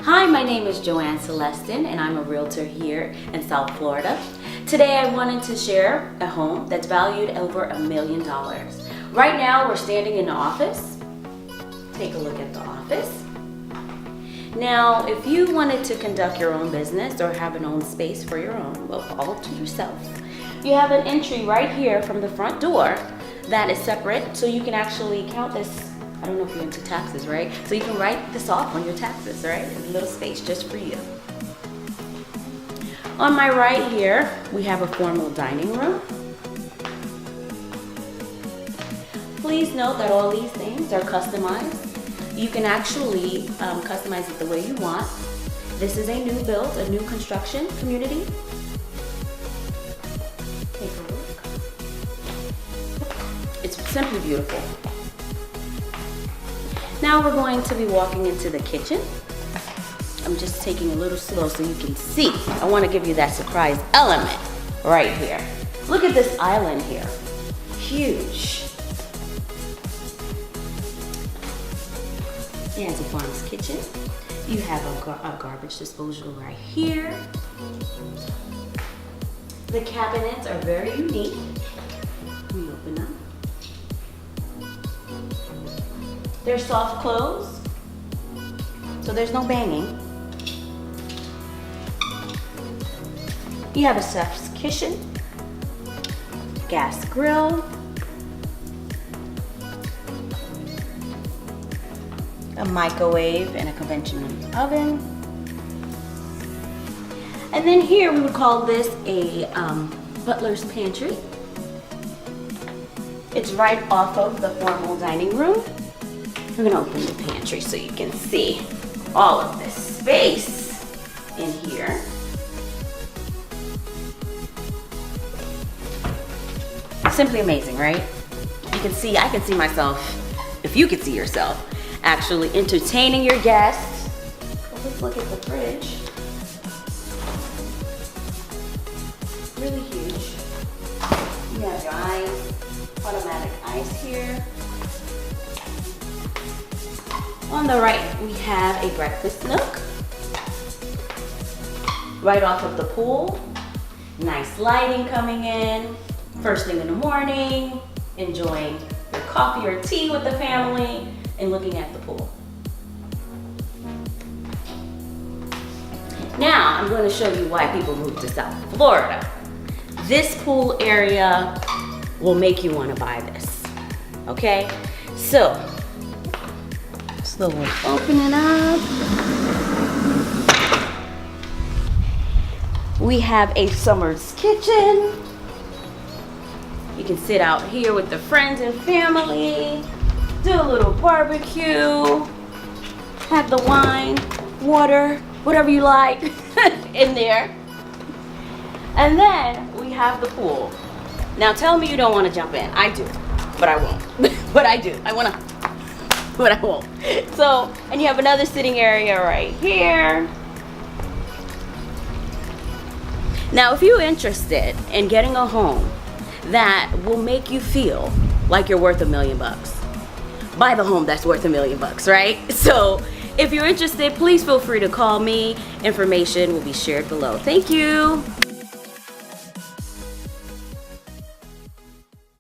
Hi, my name is Joane Celestin and I'm a realtor here in South Florida. Today I wanted to share a home that's valued over $1 million. Right now we're standing in the office. Take a look at the office. Now, if you wanted to conduct your own business or have an own space for your own, well, all to yourself, you have an entry right here from the front door that is separate, so you can actually count this. I don't know if you're into taxes, right? So you can write this off on your taxes, right? A little space just for you. On my right here, we have a formal dining room. Please note that all these things are customized. You can actually customize it the way you want. This is a new build, a new construction community. Take a look. It's simply beautiful. Now we're going to be walking into the kitchen. I'm just taking a little slow so you can see. I want to give you that surprise element right here. Look at this island here. Huge. It has a farm's kitchen. You have a garbage disposal right here. The cabinets are very unique. Let me open them. They're soft close, so there's no banging. You have a chef's kitchen, gas grill, a microwave and a conventional oven. And then here we would call this a butler's pantry. It's right off of the formal dining room. We're gonna open the pantry so you can see all of this space in here. Simply amazing, right? You can see, I can see myself, if you could see yourself, actually entertaining your guests. Well, let's look at the fridge. Really huge. You have your ice, automatic ice here. On the right, we have a breakfast nook. Right off of the pool. Nice lighting coming in. First thing in the morning, enjoying your coffee or tea with the family and looking at the pool. Now, I'm going to show you why people move to South Florida. This pool area will make you want to buy this, okay? So, slowly open it up. We have a summer's kitchen. You can sit out here with the friends and family, do a little barbecue, have the wine, water, whatever you like in there. And then we have the pool. Now tell me you don't want to jump in. I do, but I won't. But I do. I want to, but I won't. So, and you have another sitting area right here. Now, if you're interested in getting a home that will make you feel like you're worth $1 million, buy the home that's worth $1 million, right? So, if you're interested, please feel free to call me. Information will be shared below. Thank you.